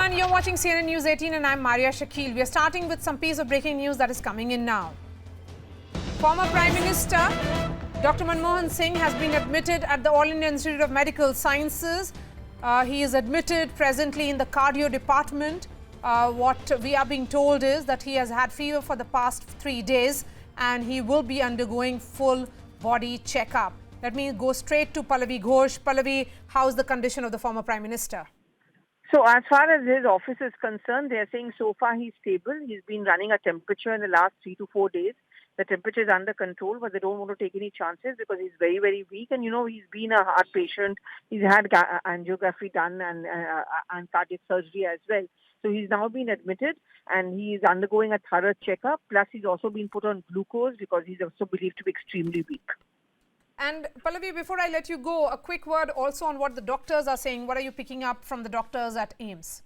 everyone, you're watching CNN News 18 and I'm Maria Shakil. We are starting with some piece of breaking news that is coming in now. Former Prime Minister Dr. Manmohan Singh has been admitted at the All India Institute of Medical Sciences. He is admitted presently in the cardio department. What we are being told is that he has had fever for the past 3 days and he will be undergoing full body checkup. Let me go straight to Pallavi Ghosh. Pallavi, how's the condition of the former Prime Minister? So as far as his office is concerned, they are saying so far he's stable. He's been running a temperature in the last 3 to 4 days. The temperature is under control, but they don't want to take any chances because he's very, very weak. And, he's been a heart patient. He's had angiography done and cardiac surgery as well. So he's now been admitted and he's undergoing a thorough checkup. Plus, he's also been put on glucose because he's also believed to be extremely weak. And Pallavi, before I let you go, a quick word also on what the doctors are saying. What are you picking up from the doctors at AIIMS?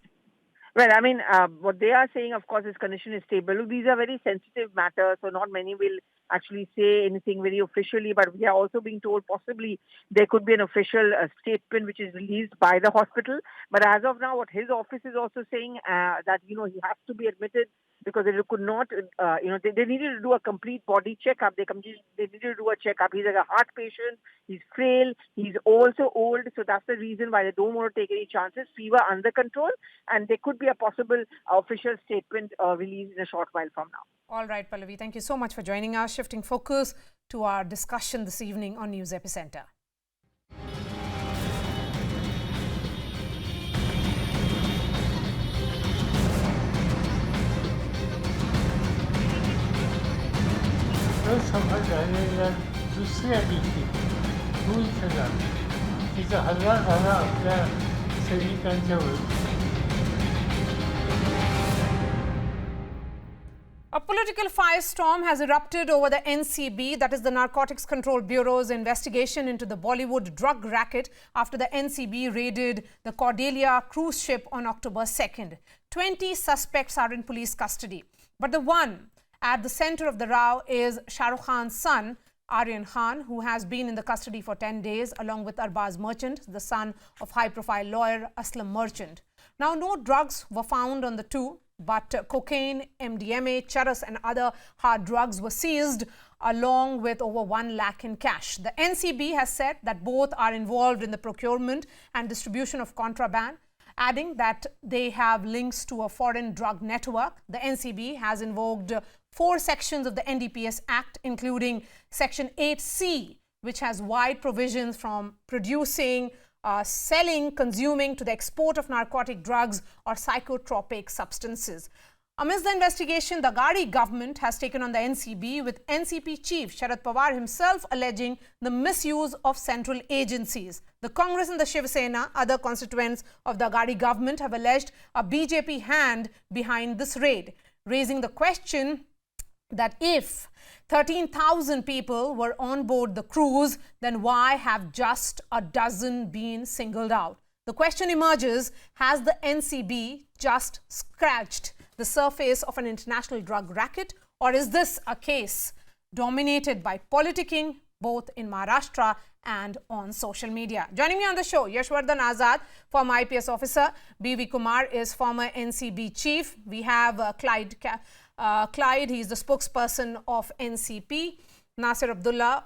Well, I mean, what they are saying, of course, his condition is stable. These are very sensitive matters, so not many will actually say anything very officially, but we are also being told possibly there could be an official statement which is released by the hospital. But as of now, what his office is also saying that, he has to be admitted because they could not, they needed to do a complete body checkup. They needed to do a checkup. He's like a heart patient. He's frail. He's also old. So that's the reason why they don't want to take any chances. Fever under control. And there could be a possible official statement released in a short while from now. All right, Pallavi. Thank you so much for joining us. Shifting focus to our discussion this evening on News Epicenter. समझ आलेल्या दुसऱ्या दिवशी भूल झाला तिचा हल्ला झाला आपल्या सैनिकांच्यावर. A political firestorm has erupted over the NCB, that is the Narcotics Control Bureau's investigation into the Bollywood drug racket after the NCB raided the Cordelia cruise ship on October 2nd. 20 suspects are in police custody. But the one at the center of the row is Shah Rukh Khan's son, Aryan Khan, who has been in the custody for 10 days, along with Arbaz Merchant, the son of high-profile lawyer Aslam Merchant. Now, no drugs were found on the two, but cocaine, MDMA, charas and other hard drugs were seized, along with over 1 lakh in cash. The NCB has said that both are involved in the procurement and distribution of contraband, adding that they have links to a foreign drug network. The NCB has invoked 4 sections of the NDPS Act, including Section 8C, which has wide provisions from producing, selling, consuming to the export of narcotic drugs or psychotropic substances. Amidst the investigation, the Ghadi government has taken on the NCB, with NCP chief Sharad Pawar himself alleging the misuse of central agencies. The Congress and the Shiv Sena, other constituents of the Ghadi government, have alleged a BJP hand behind this raid, raising the question that if 13,000 people were on board the cruise, then why have just a dozen been singled out? The question emerges, has the NCB just scratched the surface of an international drug racket, or is this a case dominated by politicking both in Maharashtra and on social media? Joining me on the show, Yashwardhan Azad, former IPS officer. B.V. Kumar is former NCB chief. We have Clyde, he is the spokesperson of NCP. Nasir Abdullah,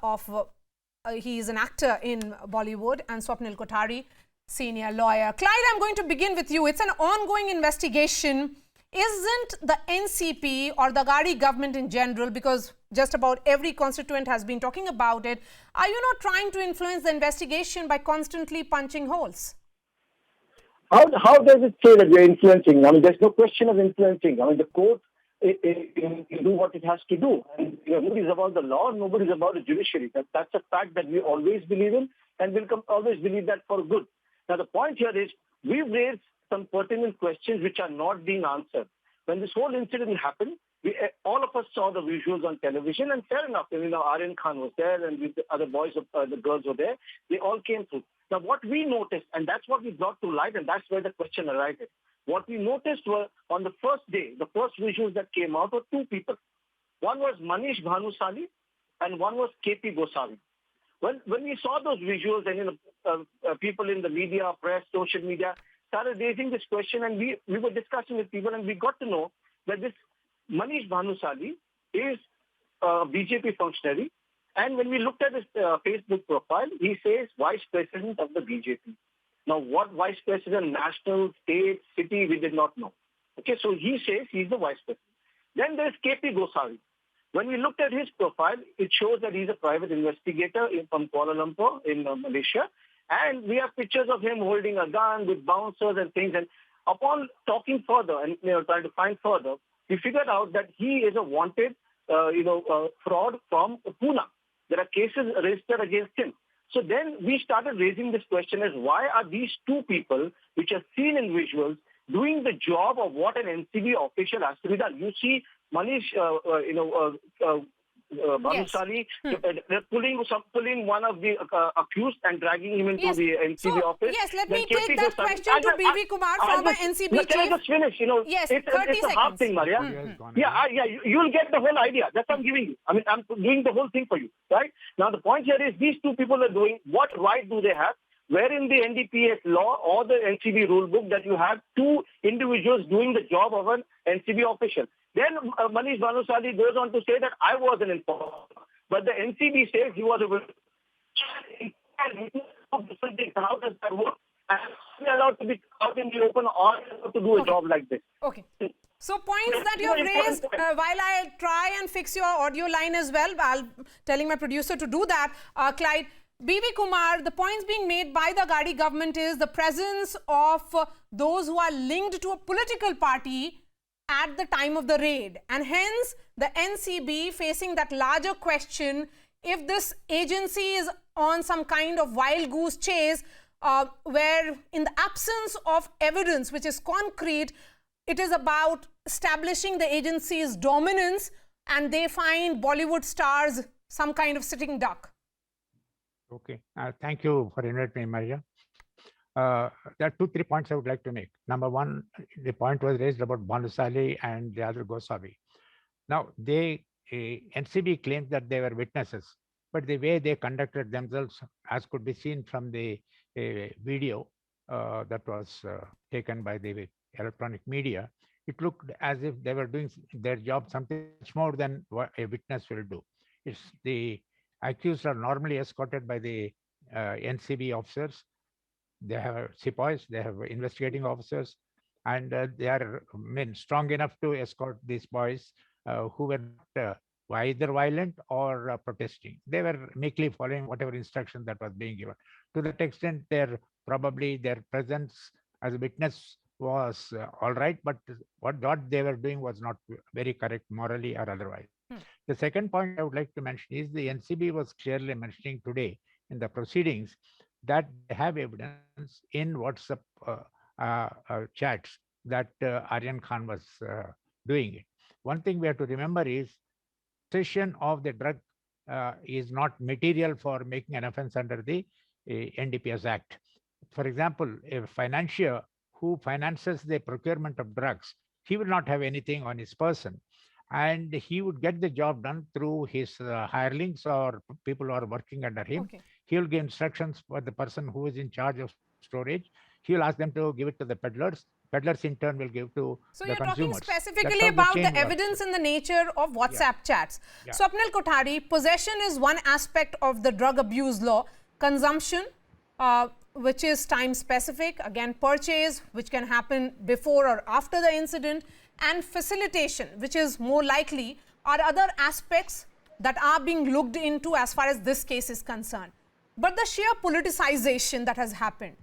he is an actor in Bollywood, and Swapnil Kothari, senior lawyer. Clyde, I'm going to begin with you. It's an ongoing investigation. Isn't the NCP or the Ghadi government in general, because just about every constituent has been talking about it, are you not trying to influence the investigation by constantly punching holes? How does it say that we're influencing? I mean, there's no question of influencing. I mean, the court it do what it has to do. And nobody's about the law, nobody's about the judiciary. That's a fact that we always believe in, and we'll always believe that for good. Now, the point here is we've raised some pertinent questions which are not being answered. When this whole incident happened, all of us saw the visuals on television, and fair enough, Aryan Khan was there, and the other boys, the girls were there. They all came through. Now, what we noticed, and that's what we brought to light, and that's where the question arises. What we noticed were, on the first day, the first visuals that came out were 2 people. One was Manish Bhanusali, and one was KP Goswami. When we saw those visuals, and people in the media, press, social media, started raising this question, and we were discussing with people, and we got to know that this Manish Bhanusali is a BJP functionary. And when we looked at his Facebook profile, he says Vice President of the BJP. Now, what Vice President, national, state, city, we did not know. Okay, so he says he's the Vice President. Then there's KP Gosari. When we looked at his profile, it shows that he's a private investigator from Kuala Lumpur in Malaysia. And we have pictures of him holding a gun with bouncers and things. And upon talking further and trying to find further, we figured out that he is a wanted fraud from Pune. There are cases registered against him. So then we started raising this question as why are these two people, which are seen in visuals, doing the job of what an NCB official has to be done? You see Manish, Bhanusali, they're pulling one of the accused and dragging him into the NCB office. Yes, let me Then take KP that Gosari. question to B.V. Kumar, former NCB chief. Can I just finish? Yes, it's 30 a half seconds. thing, Maria. You'll get the whole idea. That's what I'm giving you. I mean, I'm doing the whole thing for you, right? Now, the point here is these two people are doing, what right do they have? Where in the NDPS law or the NCB rule book that you have two individuals doing the job of an NCB official? Then Manish Bhanusali goes on to say that I was an informer. But the NCB says he was a witness. How does that work? And are we allowed to be out in the open or to do a job like this? Okay. So points that you have raised, while I try and fix your audio line as well, I'll telling my producer to do that, Clyde. B.V. Kumar, the points being made by the Ghadi government is the presence of those who are linked to a political party at the time of the raid. And hence, the NCB facing that larger question, if this agency is on some kind of wild goose chase, where in the absence of evidence which is concrete, it is about establishing the agency's dominance, and they find Bollywood stars some kind of sitting duck. Okay, thank you for inviting me, Maria. There are 2-3 points I would like to make. Number one, the point was raised about Bhanusali and the other Goswami. Now, NCB claims that they were witnesses, but the way they conducted themselves, as could be seen from the video that was taken by the electronic media, it looked as if they were doing their job something much more than what a witness will do. It's the accused are normally escorted by the NCB officers. They have sepoys, they have investigating officers, and they are strong enough to escort these boys who were either violent or protesting. They were meekly following whatever instruction that was being given. To that extent, their presence as a witness was all right, but what they were doing was not very correct morally or otherwise. The second point I would like to mention is the NCB was clearly mentioning today in the proceedings that they have evidence in WhatsApp chats that Aryan Khan was doing it. One thing we have to remember is possession of the drug is not material for making an offense under the NDPS Act. For example, a financier who finances the procurement of drugs, he will not have anything on his person. And he would get the job done through his hirelings or people who are working under him. Okay. He will give instructions for the person who is in charge of storage. He will ask them to give it to the peddlers. Peddlers in turn will give to the consumers. So you're talking specifically about the evidence in the nature of WhatsApp chats. Yeah. Swapnil Kothari, possession is one aspect of the drug abuse law. Consumption, which is time specific. Again, purchase, which can happen before or after the incident. And facilitation, which is more likely, are other aspects that are being looked into as far as this case is concerned. But the sheer politicization that has happened,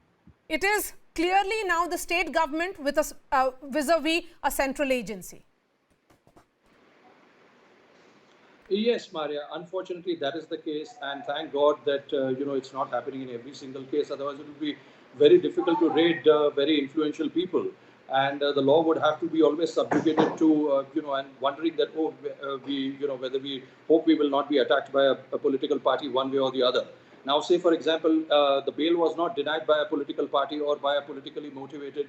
it is clearly now the state government with a vis-a-vis a central agency. Yes, Maria. Unfortunately, that is the case, and thank God that it's not happening in every single case. Otherwise, it would be very difficult to raid very influential people. And the law would have to be always subjugated to, and wondering that, whether we hope we will not be attacked by a political party one way or the other. Now, say, for example, the bail was not denied by a political party or by a politically motivated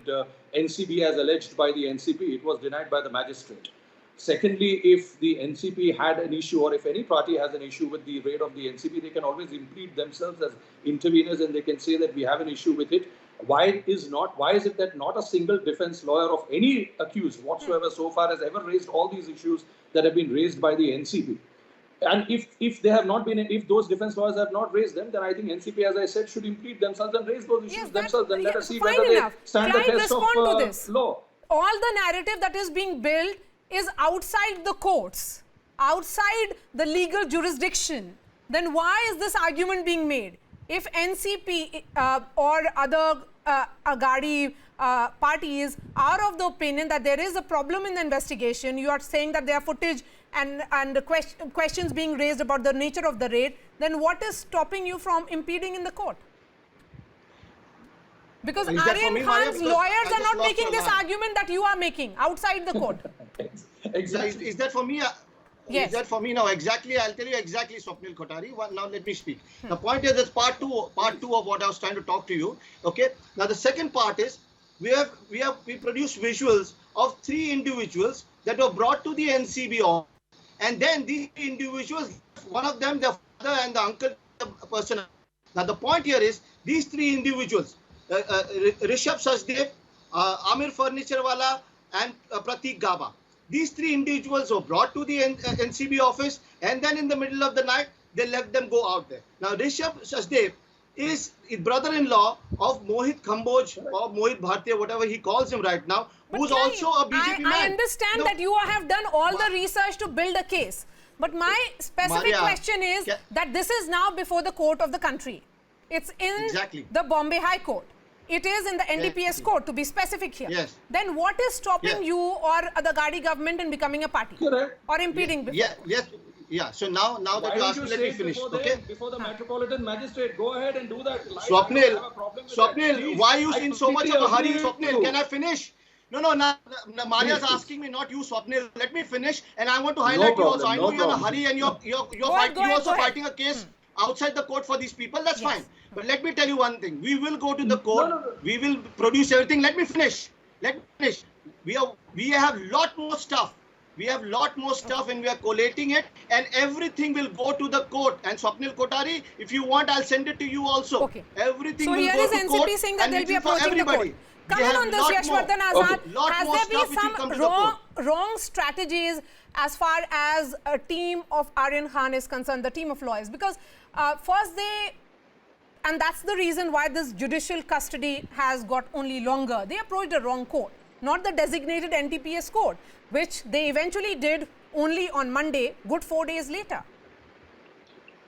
NCB as alleged by the NCP. It was denied by the magistrate. Secondly, if the NCP had an issue, or if any party has an issue with the raid of the NCP, they can always implead themselves as interveners and they can say that we have an issue with it. Why is it that not a single defense lawyer of any accused whatsoever so far has ever raised all these issues that have been raised by the NCB? And if they have not been, if those defense lawyers have not raised them, then I think NCP, as I said, should impede themselves and raise those issues themselves. Then let us see fine whether enough. they stand Clive, the test respond of to this. law. All the narrative that is being built is outside the courts, outside the legal jurisdiction. Then why is this argument being made? If NCP or other Agadi parties are of the opinion that there is a problem in the investigation, you are saying that there are footage and questions being raised about the nature of the raid, then what is stopping you from impeding in the court? Because Aryan Khan's lawyers are not making this argument that you are making outside the court. Exactly. Is that for me? Yes. Is that for me now? Exactly. I'll tell you exactly, Swapnil Kothari. Now let me speak. The point is, that's part two of what I was trying to talk to you. Okay. Now the second part is we produced visuals of 3 individuals that were brought to the NCB office, and then these individuals, one of them, the father and the uncle, the person. Now the point here is these 3 individuals, Rishabh Sachdev, Amir Furniturewala, and Pratik Gaba. These 3 individuals were brought to the NCB office, and then in the middle of the night, they let them go out there. Now, Rishabh Sachdev is brother-in-law of Mohit Kamboj or Mohit Bhartiya, whatever he calls him right now, who's also a BJP man. I understand that you have done all the research to build a case. But my specific question is that this is now before the court of the country. It's in the Bombay High Court. It is in the NDPS court, to be specific here. Yes. Then what is stopping you or the Gadi government in becoming a party? Or impeding before? Yeah. So now that you asked me, let me finish. Before the Metropolitan Magistrate, go ahead and do that. Swapnil, why are you in so much of a hurry? Swapnil, can I finish? No, Maria's asking me, not you, Swapnil. Let me finish, and I want to highlight you also. I know you're in a hurry and you're also fighting a case outside the court for these people. That's fine. But let me tell you one thing. We will go to the court. We will produce everything. Let me finish. We have lot more stuff. We have lot more stuff, and we are collating it, and everything will go to the court. And Swapnil Kothari, if you want, I'll send it to you also. Okay. Everything so will here go is to court, NCP saying that they'll be approaching the court. Come on this, Yashvardhan Azad. Has there been some wrong strategies as far as a team of Aryan Khan is concerned, the team of lawyers? Because first and that's the reason why this judicial custody has got only longer. They approached the wrong court, not the designated NDPS court, which they eventually did only on Monday, good 4 days later.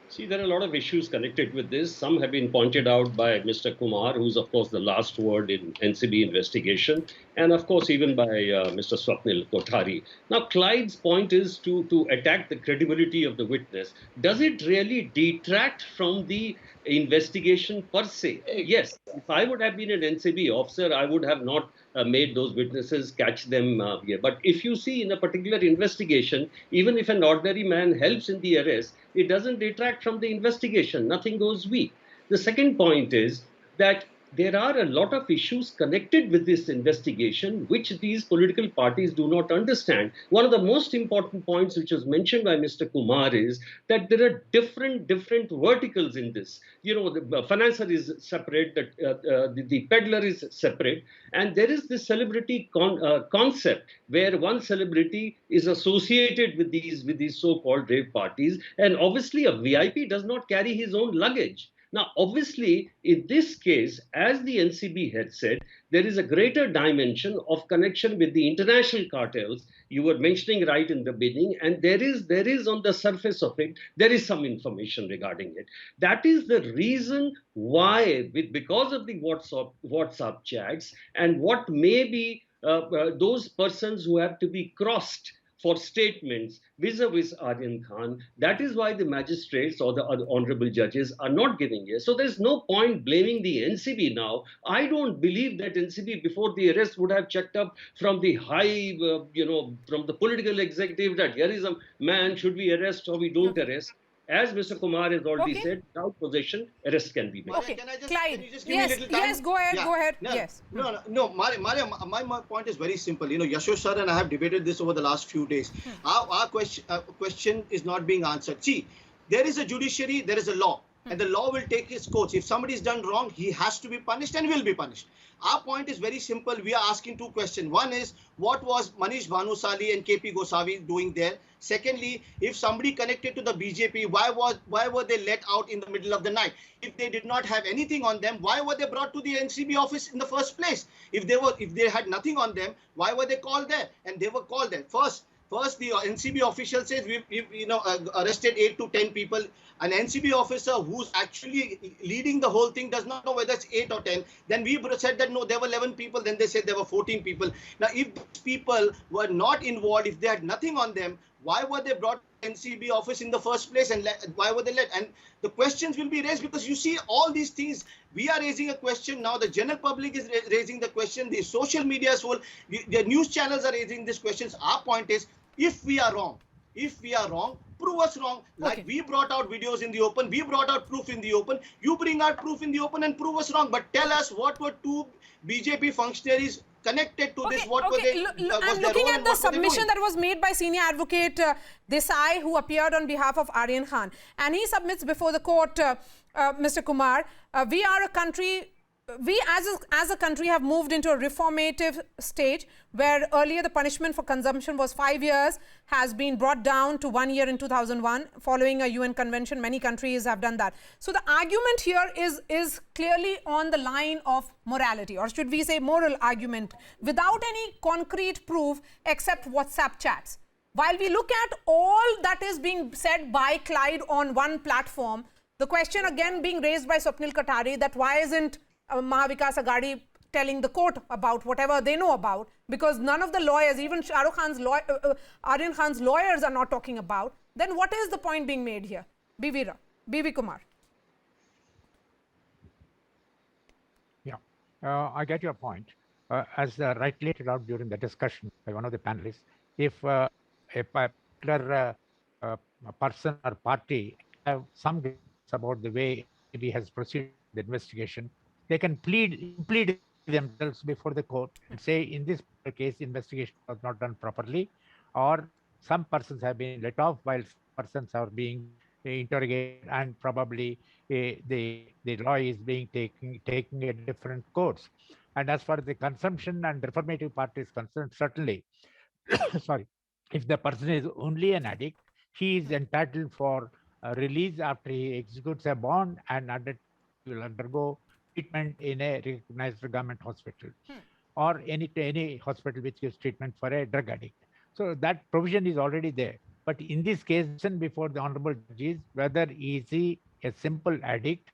See, there are a lot of issues connected with this. Some have been pointed out by Mr. Kumar, who's, of course, the last word in NCB investigation, and, of course, even by Mr. Swapnil Kothari. Now, Clyde's point is to attack the credibility of the witness. Does it really detract from the investigation per se? Yes, if I would have been an NCB officer, I would have not made those witnesses catch them here. But if you see in a particular investigation, even if an ordinary man helps in the arrest, it doesn't detract from the investigation. Nothing goes weak. The second point is that there are a lot of issues connected with this investigation which these political parties do not understand. One of the most important points which was mentioned by Mr. Kumar is that there are different verticals in this. You know, the financier is separate, the peddler is separate, and there is this celebrity concept where one celebrity is associated with these so-called rave parties, and obviously a VIP does not carry his own luggage. Now, obviously, in this case, as the NCB had said, there is a greater dimension of connection with the international cartels. You were mentioning right in the beginning, and there is on the surface of it, there is some information regarding it. That is the reason why, because of the WhatsApp chats and what may be those persons who have to be crossed for statements vis-a-vis Aryan Khan, that is why the magistrates or the honorable judges are not giving it. So there's no point blaming the NCB now. I don't believe that NCB before the arrest would have checked up from the high, from the political executive that here is a man, should we arrest or we don't arrest. As Mr. Kumar has already said, without possession, arrest can be made. Okay, Clyde, yes, go ahead. No, Maria, my point is very simple. You know, Yashosh sir and I have debated this over the last few days. Our question is not being answered. See, there is a judiciary, there is a law. and the law will take its course. If somebody is done wrong, he has to be punished and will be punished. Our point is very simple. We are asking two questions. One is, what was Manish Bhanusali and KP Gosavi doing there? Secondly, if somebody connected to the BJP, why were they let out in the middle of the night? If they did not have anything on them, why were they brought to the NCB office in the first place? If they had nothing on them, why were they called there? And they were called there. First, the NCB official says we've arrested 8 to 10 people. An NCB officer who's actually leading the whole thing does not know whether it's 8 or 10. Then we said that no, there were 11 people. Then they said there were 14 people. Now, if these people were not involved, if they had nothing on them, why were they brought to the NCB office in the first place, and why were they let? And the questions will be raised, because you see all these things. We are raising a question now. The general public is raising the question. The social media is full. The news channels are raising these questions. Our point is, if we are wrong, prove us wrong. Like we brought out videos in the open, we brought out proof in the open. You bring out proof in the open and prove us wrong. But tell us, what were two BJP functionaries connected to this? What were they? I'm looking at the submission that was made by senior advocate Desai, who appeared on behalf of Aryan Khan, and he submits before the court, Mr. Kumar, we are a country. We as a country have moved into a reformative stage, where earlier the punishment for consumption was 5 years, has been brought down to 1 year in 2001 following a UN convention. Many countries have done that. So the argument here is clearly on the line of morality, or should we say moral argument, without any concrete proof except WhatsApp chats. While we look at all that is being said by Clyde on one platform, the question again being raised by Swapnil Kothari, that why isn't Mahavikas Aghadi telling the court about whatever they know about, because none of the lawyers, even Shahrukh Khan's Aryan Khan's lawyers, are not talking about. Then what is the point being made here? BV Kumar. Yeah, I get your point. As rightly laid out during the discussion by one of the panelists, if a particular person or party have some doubts about the way he has proceeded the investigation, they can plead themselves before the court and say, in this case, investigation was not done properly, or some persons have been let off while persons are being interrogated, and probably the law is being taking a different course. And as far as the consumption and reformative part is concerned, certainly, sorry, if the person is only an addict, he is entitled for release after he executes a bond, and will undergo treatment in a recognized government hospital or any hospital which gives treatment for a drug addict. So that provision is already there. But in this case, before the honorable judges, whether is he a simple addict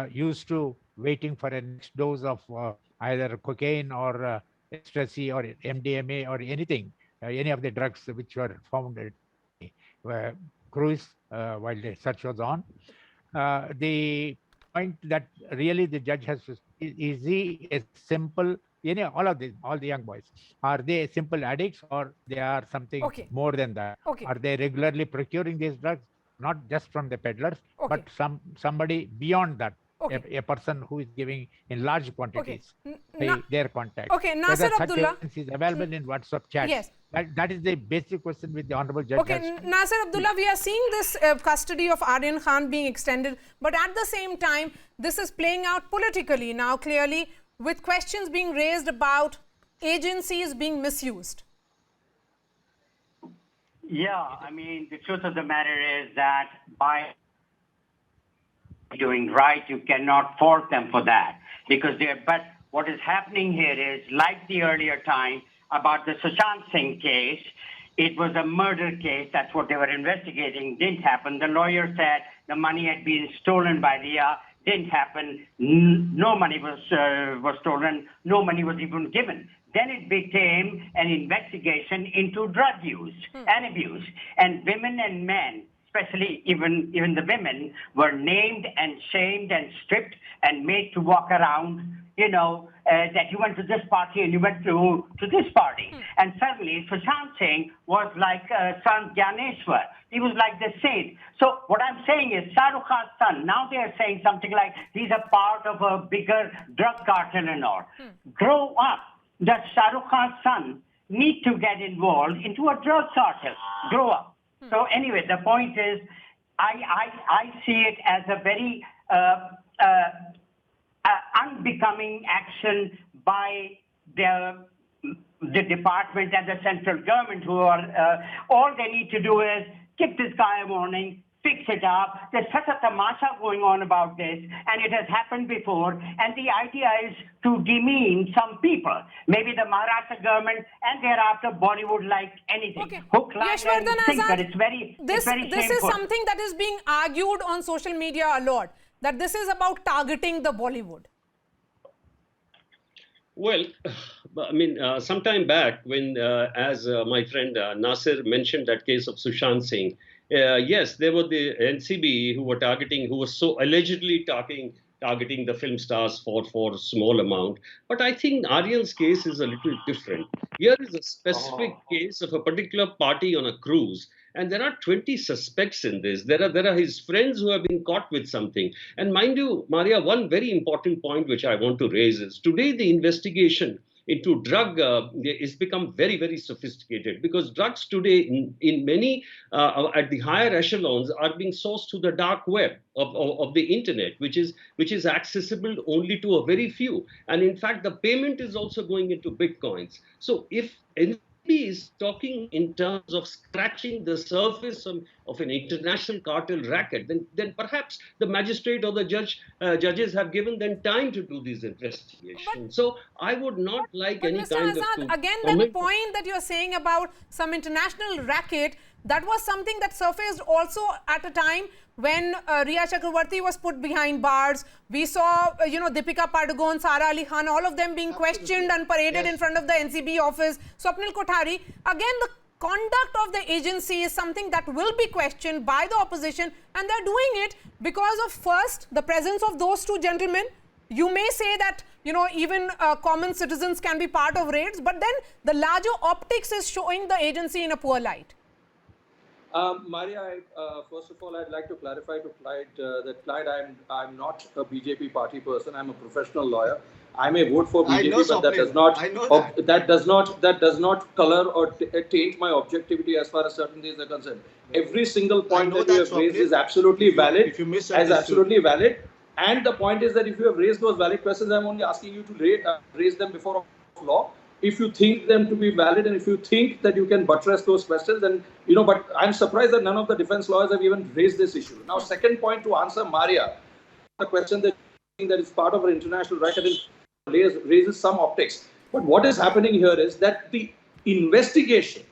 used to waiting for a next dose of either cocaine or ecstasy or MDMA or anything, any of the drugs which were found at cruise while the search was on. The point that really the judge has to, is he a simple, all the young boys, are they simple addicts, or they are something more than that? Are they regularly procuring these drugs, not just from the peddlers, but somebody beyond that, a person who is giving in large quantities their contact? Nasir Abdullah is available in WhatsApp chat. Yes. That is the basic question with the honorable judge. Nasir Abdullah, we are seeing this custody of Aryan Khan being extended, but at the same time, this is playing out politically now, clearly, with questions being raised about agencies being misused. Yeah, I mean, the truth of the matter is that by doing right, you cannot fault them for that, because but what is happening here is, like the earlier time about the Sushant Singh case, it was a murder case. That's what they were investigating. Didn't happen. The lawyer said the money had been stolen by Ria. Didn't happen. No money was stolen. No money was even given. Then it became an investigation into drug use and abuse. And women and men, especially even the women, were named and shamed and stripped and made to walk around, that you went to this party and you went to this party. And suddenly Sushant Singh was like Sant Gyaneshwar. He was like the saint. So what I'm saying is, Shahrukh Khan's son, now they are saying something like he's a part of a bigger drug cartel and all. Grow up. Does Shahrukh Khan's son need to get involved into a drug cartel? Grow up. So anyway, the point is, I see it as a very unbecoming action by the department and the central government, who are all they need to do is give this guy a warning, fix it up. There's such a tamasha going on about this, and it has happened before. And the idea is to demean some people, maybe the Maharashtra government, and thereafter Bollywood, like anything. Okay. Hook, line, and Yashwardhan sinker. Azad, It's very this is shameful. something that is being argued on social media a lot, that this is about targeting the Bollywood. Well, I mean, sometime back when, as my friend Nasir mentioned that case of Sushant Singh, yes, there were the NCB who were so allegedly targeting the film stars for a small amount. But I think Aryan's case is a little different. Here is a specific case of a particular party on a cruise. And there are 20 suspects in this. There are his friends who have been caught with something. And mind you, Maria, one very important point which I want to raise is today the investigation into drug is become very, very sophisticated, because drugs today in many at the higher echelons are being sourced to the dark web of the internet, which is accessible only to a very few. And in fact, the payment is also going into Bitcoins. So if is talking in terms of scratching the surface of an international cartel racket, then perhaps the magistrate or the judges have given them time to do these investigations. So I would not like any Mr. kind Azad, of... again, that point that you're saying about some international racket, that was something that surfaced also at a time when Riya Chakravarti was put behind bars. We saw, Deepika Padukone, Sara Ali Khan, all of them being questioned and paraded in front of the NCB office. Swapnil Kothari, again, the conduct of the agency is something that will be questioned by the opposition, and they're doing it because of, first, the presence of those two gentlemen. You may say that, even common citizens can be part of raids, but then the larger optics is showing the agency in a poor light. Maria, first of all, I'd like to clarify to Clyde that I'm not a BJP party person. I'm a professional lawyer. I may vote for BJP, but that does not color or taint my objectivity as far as certain things are concerned. Every single point that you have raised is absolutely valid. If you absolutely valid. And the point is that if you have raised those valid questions, I'm only asking you to raise them before law. If you think them to be valid, and if you think that you can buttress those questions, then, but I'm surprised that none of the defense lawyers have even raised this issue. Now, second point to answer Maria, the question that is part of our international racket raises some optics. But what is happening here is that the investigation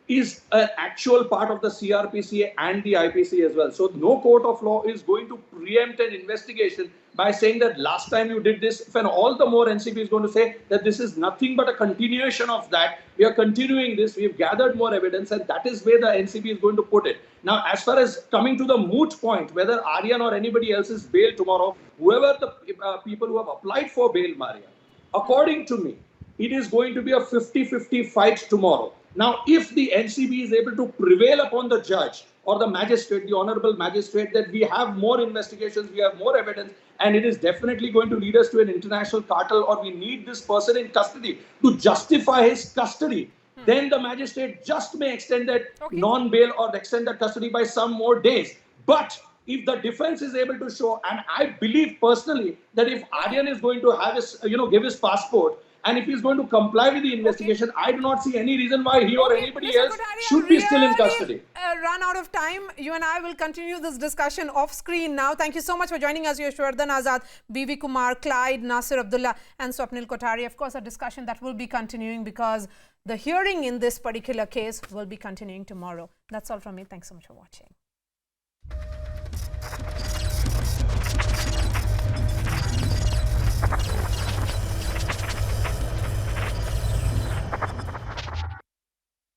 is an actual part of the CRPC and the IPC as well. So no court of law is going to preempt an investigation by saying that last time you did this, and all the more NCB is going to say that this is nothing but a continuation of that. We are continuing this, we've gathered more evidence, and that is where the NCB is going to put it. Now, as far as coming to the moot point, whether Aryan or anybody else is bailed tomorrow, whoever the people who have applied for bail, Maria, according to me, it is going to be a 50-50 fight tomorrow. Now, if the NCB is able to prevail upon the judge or the magistrate, the honorable magistrate, that we have more investigations, we have more evidence, and it is definitely going to lead us to an international cartel, or we need this person in custody to justify his custody, then the magistrate just may extend that non-bail or extend that custody by some more days. But if the defense is able to show, and I believe personally that if Aryan is going to have his, give his passport, and if he's going to comply with the investigation, I do not see any reason why he or anybody else should be still in custody. Run out of time. You and I will continue this discussion off screen now. Thank you so much for joining us, Yashwardhan Azad, B.V. Kumar, Clyde, Nasir Abdullah, and Swapnil Kothari. Of course, a discussion that will be continuing because the hearing in this particular case will be continuing tomorrow. That's all from me. Thanks so much for watching.